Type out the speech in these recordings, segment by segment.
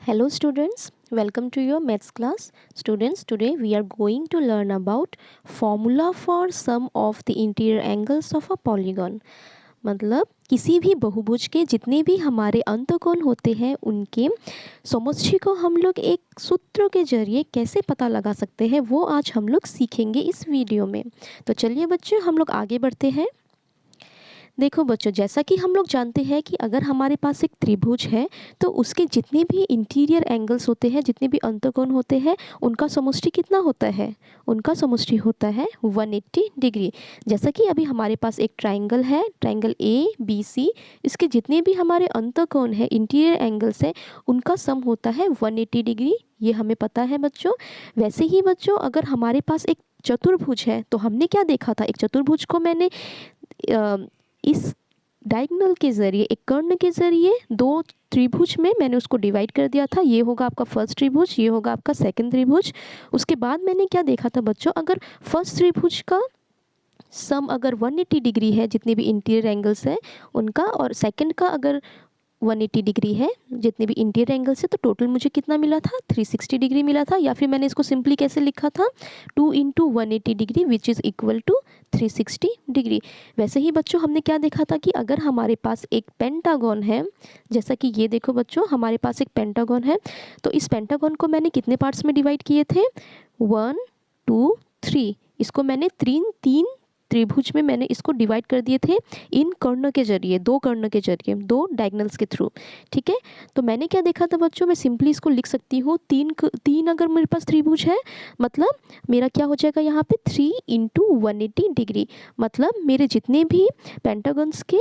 Hello students, welcome to your maths class. Students, today we are going to learn about formula for sum of the interior angles of a polygon. मतलब किसी भी बहुभुज के जितने भी हमारे अंतकोण होते हैं उनके समुच्चय को हम लोग एक सूत्र के जरिए कैसे पता लगा सकते हैं वो आज हम लोग सीखेंगे इस वीडियो में। तो चलिए बच्चों हम लोग आगे बढ़ते हैं। देखो बच्चों, जैसा कि हम लोग जानते हैं कि अगर हमारे पास एक त्रिभुज है तो उसके जितने भी इंटीरियर एंगल्स होते हैं, जितने भी अंतकोण होते हैं, उनका समष्टि कितना होता है? उनका समष्टि होता है 180 डिग्री। जैसा कि अभी हमारे पास एक ट्राइंगल है, ट्राइंगल ए बी सी, इसके जितने भी हमारे अंतकोण है, इंटीरियर एंगल्स है, उनका सम होता है 180 डिग्री। ये हमें पता है बच्चों। वैसे ही बच्चों, अगर हमारे पास एक चतुर्भुज है तो हमने क्या देखा था? एक चतुर्भुज को मैंने इस डायगोनल के ज़रिए, एक कर्ण के ज़रिए दो त्रिभुज में मैंने उसको डिवाइड कर दिया था। ये होगा आपका फर्स्ट त्रिभुज, ये होगा आपका सेकंड त्रिभुज। उसके बाद मैंने क्या देखा था बच्चों? अगर फर्स्ट त्रिभुज का सम अगर 180 डिग्री है, जितने भी इंटीरियर एंगल्स है उनका, और सेकंड का अगर 180 डिग्री है, जितने भी इंटीरियर एंगल्स है, तो टोटल मुझे कितना मिला था? 360 डिग्री मिला था। या फिर मैंने इसको सिंपली कैसे लिखा था? 2 into 180 degree which is equal to 360 degree. वैसे ही बच्चों हमने क्या देखा था कि अगर हमारे पास एक पेंटागन है, जैसा कि ये देखो बच्चों, हमारे पास एक पेंटागन है, तो इस पेंटागन को मैंने कितने पार्ट्स में डिवाइड किए थे? 1 2 3। इसको मैंने तीन तीन त्रिभुज में मैंने इसको डिवाइड कर दिए थे इन कर्ण के जरिए, दो कर्ण के जरिए, दो डायगोनल्स के थ्रू। ठीक है, तो मैंने क्या देखा था बच्चों? मैं सिंपली इसको लिख सकती हूँ, तीन अगर मेरे पास त्रिभुज है, मतलब मेरा क्या हो जाएगा यहाँ पे? 3 इंटू 180 डिग्री। मतलब मेरे जितने भी पेंटागन्स के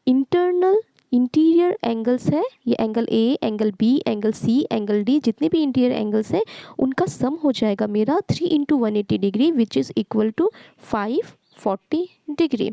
इंटरनल इंटीरियर एंगल्स है, ये angle A, angle B, angle C, angle D, जितने भी इंटीरियर एंगल्स हैं उनका सम हो जाएगा मेरा 3 into 180 degree which is equal to 540 degree.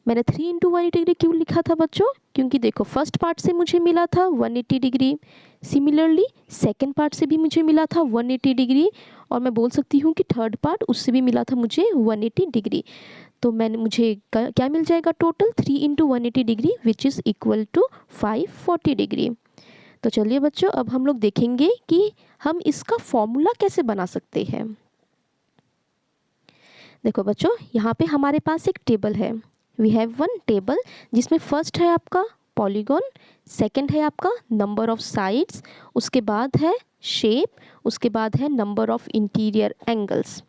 मैंने 3 इंटू 180 डिग्री क्यों लिखा था बच्चों? क्योंकि देखो, फर्स्ट पार्ट से मुझे मिला था 180 डिग्री, सिमिलरली सेकंड पार्ट से भी मुझे मिला था 180 डिग्री, और मैं बोल सकती हूँ कि थर्ड पार्ट उससे भी मिला था मुझे 180 डिग्री। तो मुझे क्या मिल जाएगा total? 3 into 180 degree which is equal to 540 degree. तो चलिए बच्चों, अब हम लोग देखेंगे कि हम इसका फॉर्मूला कैसे बना सकते हैं। देखो बच्चों, यहाँ पे हमारे पास एक टेबल है। वी हैव वन टेबल जिसमें फर्स्ट है आपका पॉलीगॉन, सेकंड है आपका नंबर ऑफ साइड्स, उसके बाद है शेप, उसके बाद है नंबर ऑफ इंटीरियर एंगल्स।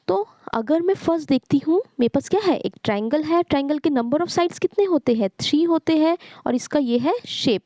तो अगर मैं फर्स्ट देखती हूँ, मेरे पास क्या है? एक ट्राइंगल है। ट्राइंगल के नंबर ऑफ साइड्स कितने होते हैं? 3 होते हैं, और इसका ये है शेप।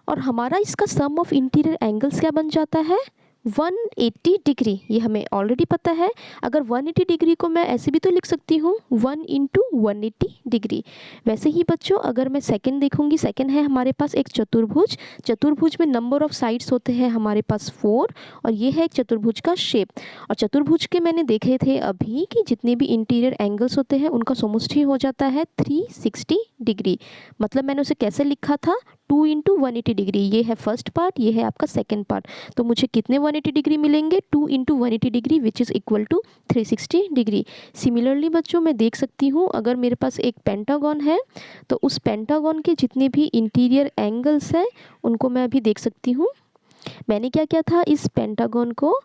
और हमारा इसका सम ऑफ इंटीरियर एंगल्स क्या बन जाता है? 180 डिग्री। ये हमें ऑलरेडी पता है। अगर 180 डिग्री को मैं ऐसे भी तो लिख सकती हूँ 1 इंटू 180 डिग्री। वैसे ही बच्चों, अगर मैं सेकंड देखूंगी, सेकंड है हमारे पास एक चतुर्भुज। चतुर्भुज में नंबर ऑफ साइड्स होते हैं हमारे पास 4, और ये है एक चतुर्भुज का शेप। और चतुर्भुज के मैंने देखे थे अभी कि जितने भी इंटीरियर एंगल्स होते हैं उनका समष्टि हो जाता है 360 डिग्री। मतलब मैंने उसे कैसे लिखा था? 2 इंटू 180 डिग्री। ये है फर्स्ट पार्ट, ये है आपका सेकंड पार्ट। तो मुझे कितने 180 डिग्री मिलेंगे? 2 into 180 degree which is equal to 360 degree. Similarly बच्चों, मैं देख सकती हूँ अगर मेरे पास एक पेंटागन है तो उस पेंटागन के जितने भी इंटीरियर एंगल्स हैं उनको मैं अभी देख सकती हूँ। मैंने क्या किया था? इस पेंटागन को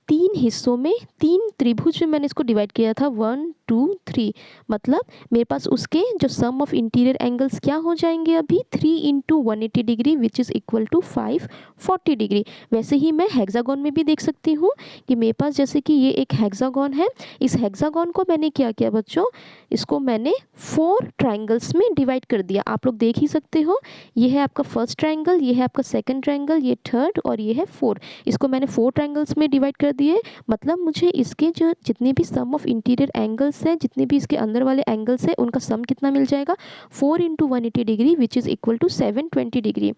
3 हिस्सों में, 3 त्रिभुज में मैंने इसको डिवाइड किया था, 1 2 3। मतलब मेरे पास उसके जो सम ऑफ इंटीरियर एंगल्स क्या हो जाएंगे अभी? 3 into 180 degree which is equal to 540 degree. वैसे ही मैं हेक्सागन में भी देख सकती हूँ कि मेरे पास, जैसे कि ये एक हेक्सागन है, इस हेक्सागन को मैंने क्या किया बच्चों? इसको मैंने 4 ट्राइंगल्स में डिवाइड कर दिया। आप लोग देख ही सकते हो, ये है आपका फर्स्ट ट्राइंगल, ये है आपका सेकंड ट्राइंगल, ये थर्ड, और ये है 4। इसको मैंने 4 ट्राइंगल्स में डिवाइड कर दिए। मतलब मुझे इसके जो जितने भी सम ऑफ इंटीरियर एंगल्स हैं, जितने भी इसके अंदर वाले एंगल्स हैं, उनका सम कितना मिल जाएगा? 4 into 180 degree which is equal to 720 degree.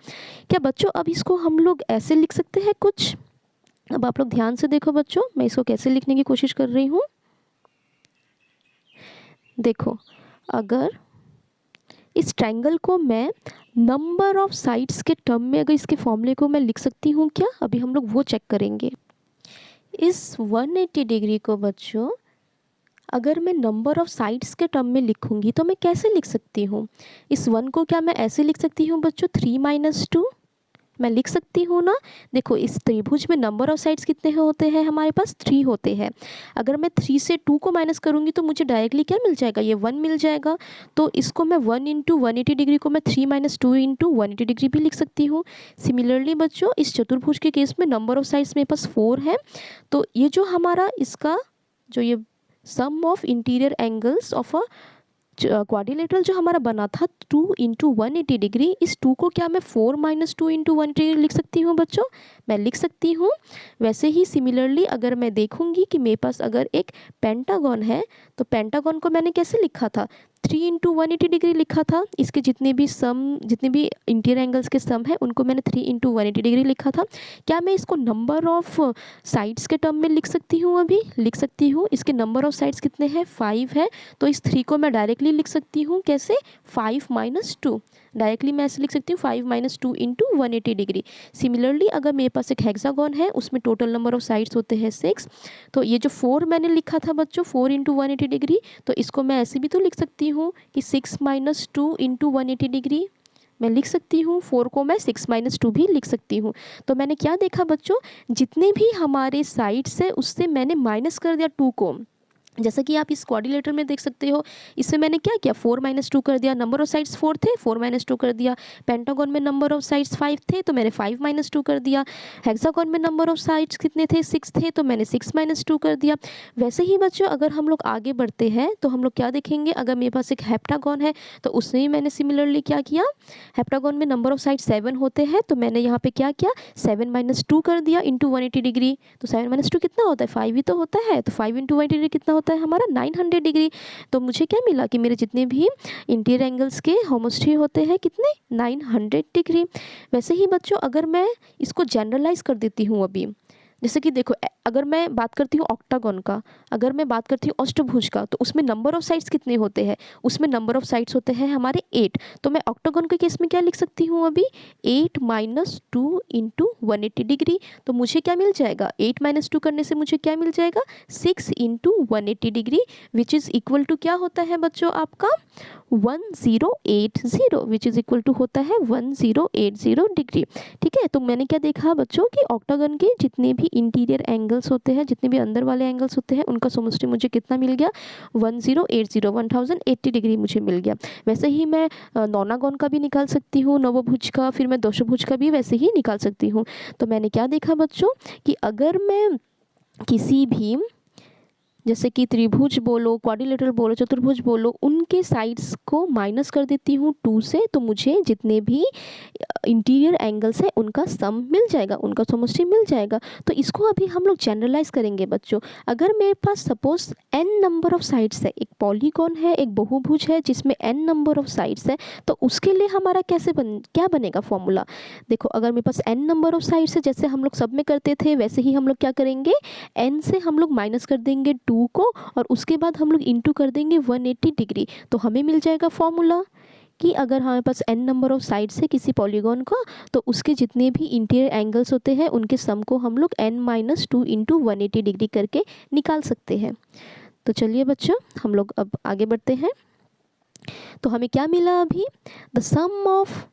क्या बच्चों अब इसको हम लोग ऐसे लिख सकते हैं कुछ? अब आप लोग ध्यान से देखो बच्चों, मैं इसको कैसे लिखने की कोशिश कर रही हूँ। देखो, अगर इस ट्रायंगल को मैं नंबर ऑफ साइड्स के टर्म में, अगर इसके फॉर्मूले को मैं लिख सकती हूँ क्या? अभी हम लोग वो चेक करेंगे। इस 180 डिग्री को बच्चों अगर मैं नंबर ऑफ साइड्स के टर्म में लिखूंगी तो मैं कैसे लिख सकती हूँ? इस 1 को क्या मैं ऐसे लिख सकती हूँ बच्चों? 3 - 2। मैं लिख सकती हूँ ना। देखो इस त्रिभुज में नंबर ऑफ साइड्स कितने होते हैं हमारे पास, 3 होते हैं। अगर मैं 3 से 2 को माइनस करूँगी तो मुझे डायरेक्टली क्या मिल जाएगा, ये 1 मिल जाएगा। तो इसको मैं 1 इंटू 180 डिग्री को मैं 3 माइनस 2 इंटू 180 डिग्री भी लिख सकती हूँ। सिमिलरली बच्चों इस चतुर्भुज के केस में नंबर ऑफ साइड्स मेरे पास 4 है। तो ये जो हमारा इसका जो ये sum of interior angles of a quadrilateral जो हमारा बना था 2 इंटू 180 डिग्री, इस 2 को क्या मैं 4 माइनस 2 इंटू 180 लिख सकती हूँ बच्चों, मैं लिख सकती हूँ। वैसे ही सिमिलरली अगर मैं देखूंगी कि मेरे पास अगर एक पेंटागन है तो पेंटागन को मैंने कैसे लिखा था, 3 इंटू 180 डिग्री लिखा था। इसके जितने भी इंटीरियर एंगल्स के सम है उनको मैंने 3 इंटू 180 डिग्री लिखा था। क्या मैं इसको नंबर ऑफ साइड्स के टर्म में लिख सकती हूँ, अभी लिख सकती हूँ। इसके नंबर ऑफ साइड्स कितने हैं, 5 है। तो इस 3 को मैं डायरेक्टली लिख सकती हूँ, कैसे, 5 माइनस 2, डायरेक्टली मैं ऐसे लिख सकती हूँ 5 माइनस 2 इंटू 180 डिग्री। सिमिलरली अगर मेरे पास एक हेक्सागन है उसमें टोटल नंबर ऑफ साइड्स होते हैं 6, तो ये जो 4 मैंने लिखा था बच्चों 4 इंटू 180 डिग्री, तो इसको मैं ऐसे भी तो लिख सकती हूँ कि 6 माइनस 2 इंटू 180 डिग्री मैं लिख सकती हूँ। 4 को मैं 6 माइनस 2 भी लिख सकती हूँ। तो मैंने क्या देखा बच्चों, जितने भी हमारे साइड्स है उससे मैंने माइनस कर दिया 2 को। जैसा कि आप इस क्वाड्रिलेटर में देख सकते हो, इसमें मैंने क्या किया, 4 माइनस 2 कर दिया। नंबर ऑफ साइड्स 4 थे, 4 माइनस 2 कर दिया। पेंटागन में नंबर ऑफ साइड्स 5 थे तो मैंने 5 माइनस 2 कर दिया। हेक्सागन में नंबर ऑफ साइड्स कितने थे, 6 थे, तो मैंने 6 माइनस 2 कर दिया। वैसे ही बच्चों अगर हम लोग आगे बढ़ते हैं तो हम लोग क्या देखेंगे, अगर मेरे पास एक हेप्टागन है तो उसमें ही मैंने सिमिलरली क्या किया, हेप्टागन में नंबर ऑफ साइड 7 होते हैं तो मैंने यहाँ पे क्या किया, 7 माइनस 2 कर दिया इंटू 180 डिग्री। तो 7 माइनस 2 कितना होता है, 5 ही तो होता है। तो 5 इंटू 180 डिग्री कितना होता है हमारा, 900 डिग्री। तो मुझे क्या मिला कि मेरे जितने भी इंटीरियर एंगल्स के होमोस्ट्री होते हैं कितने, 900 डिग्री। वैसे ही बच्चों अगर मैं इसको जनरलाइज कर देती हूँ अभी, जैसे कि देखो अगर मैं बात करती हूँ ऑक्टागन का, अगर मैं बात करती हूँ अष्टभुज का, तो उसमें नंबर ऑफ साइड्स कितने होते हैं, उसमें नंबर ऑफ साइड्स होते हैं हमारे 8। तो मैं ऑक्टागन के केस में क्या लिख सकती हूँ अभी, 8 माइनस 2 इंटू 180 डिग्री। तो मुझे क्या मिल जाएगा, 8 माइनस 2 करने से मुझे क्या मिल जाएगा, 6 into 180 degree, which is equal to क्या होता है बच्चों आपका 1080, विच इज़ इक्वल टू होता है 1080 डिग्री। ठीक है, तो मैंने क्या देखा बच्चों कि ऑक्टागन के जितने भी इंटीरियर एंगल्स होते हैं, जितने भी अंदर वाले एंगल्स होते हैं, उनका समोस्ट्री मुझे कितना मिल गया, 1080 डिग्री मुझे मिल गया। वैसे ही मैं नौनागन का भी निकाल सकती हूँ, नवभुज का, फिर मैं दशभुज का भी वैसे ही निकाल सकती हूँ। तो मैंने क्या देखा बच्चों कि अगर मैं किसी भी, जैसे कि त्रिभुज बोलो, क्वाड्रिलेटरल बोलो, चतुर्भुज बोलो, उनके साइड्स को माइनस कर देती हूँ 2 से, तो मुझे जितने भी इंटीरियर एंगल्स है उनका सम मिल जाएगा, उनका समोस्ट्री मिल जाएगा। तो इसको अभी हम लोग जनरलाइज करेंगे बच्चों। अगर मेरे पास suppose n number of sides है, एक पॉलीगॉन है, एक बहुभुज है जिसमें n नंबर ऑफ साइड्स है, तो उसके लिए हमारा क्या बनेगा फॉर्मूला। देखो अगर मेरे पास n नंबर ऑफ साइड्स है, जैसे हम लोग सब में करते थे वैसे ही हम लोग क्या करेंगे, n से हम लोग माइनस कर देंगे 2 को और उसके बाद हम लोग इंटू कर देंगे 180 डिग्री। तो हमें मिल जाएगा फॉर्मूला कि अगर हमारे पास n नंबर ऑफ साइड्स है किसी पॉलीगॉन का, तो उसके जितने भी इंटीरियर एंगल्स होते हैं उनके सम को हम लोग n माइनस 2 इंटू 180 डिग्री करके निकाल सकते हैं। तो चलिए बच्चों हम लोग अब आगे बढ़ते हैं। तो हमें क्या मिला अभी, the sum of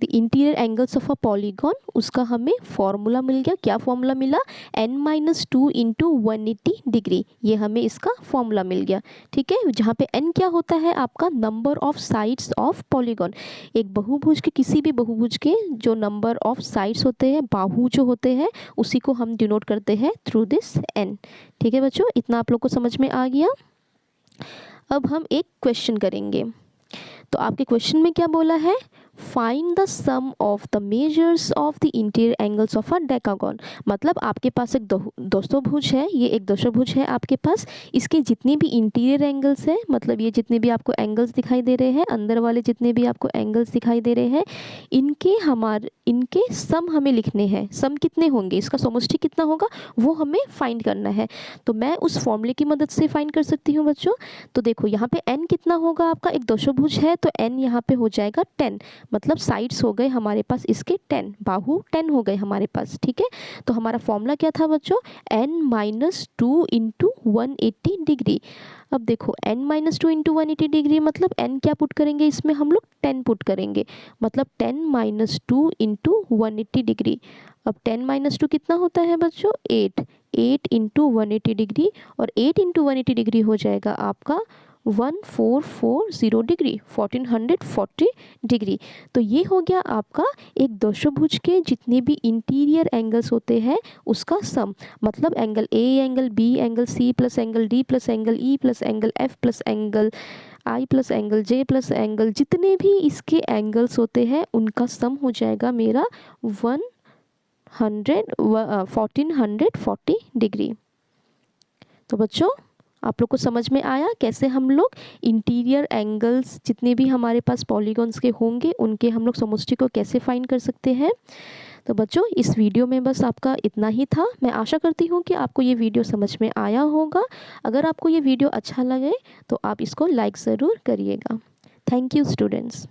the interior angles of a polygon, उसका हमें फॉर्मूला मिल गया। क्या फॉर्मूला मिला, n माइनस 2 इंटू 180 डिग्री, ये हमें इसका फॉर्मूला मिल गया। ठीक है, जहाँ पे n क्या होता है आपका number of sides of polygon. एक बहुभुज के, किसी भी बहुभुज के जो नंबर ऑफ साइड्स होते हैं, बाहु जो होते हैं, उसी को हम डिनोट करते हैं थ्रू दिस n। ठीक है बच्चों, इतना आप लोग को समझ में आ गया। अब हम एक क्वेश्चन करेंगे। तो आपके क्वेश्चन में क्या बोला है, find the sum of the measures of the interior angles of a decagon. मतलब आपके पास एक दशभुज है, ये एक दशभुज है आपके पास, इसके जितने भी इंटीरियर एंगल्स है, मतलब ये जितने भी आपको एंगल्स दिखाई दे रहे हैं, अंदर वाले जितने भी आपको एंगल्स दिखाई दे रहे हैं, इनके सम हमें लिखने हैं। सम कितने होंगे, इसका समष्टि कितना होगा वो हमें फाइंड करना है। तो मैं उस फॉर्मूले की मदद से फाइंड कर सकती हूँ बच्चों। तो देखो यहाँ पे n कितना होगा आपका, एक दशभुज है तो n यहाँ पे हो जाएगा 10, मतलब साइड्स हो गए हमारे पास इसके 10, बाहु 10 हो गए हमारे पास। ठीक है, तो हमारा फॉर्मूला क्या था बच्चों, n माइनस 2 इंटू 180 डिग्री। अब देखो n minus two into 180 degree मतलब n क्या पुट करेंगे इसमें हम लोग 10 पुट करेंगे, मतलब 10 माइनस टू इंटू 180 डिग्री। अब 10 माइनस टू कितना होता है बच्चों 8 इंटू 180 डिग्री, और 8 इंटू 180 डिग्री हो जाएगा आपका 1440 डिग्री, 1440 डिग्री। तो ये हो गया आपका एक दशभुज के जितने भी इंटीरियर एंगल्स होते हैं उसका सम, मतलब angle A, angle B, angle C plus angle D plus angle E plus angle F plus angle I plus angle J plus angle, जितने भी इसके एंगल्स होते हैं उनका सम हो जाएगा मेरा 1440 डिग्री। तो बच्चों आप लोग को समझ में आया कैसे हम लोग इंटीरियर एंगल्स जितने भी हमारे पास पॉलीगॉन्स के होंगे उनके हम लोग समष्टि को कैसे फाइंड कर सकते हैं। तो बच्चों इस वीडियो में बस आपका इतना ही था। मैं आशा करती हूँ कि आपको ये वीडियो समझ में आया होगा। अगर आपको ये वीडियो अच्छा लगे तो आप इसको लाइक ज़रूर करिएगा। Thank you students.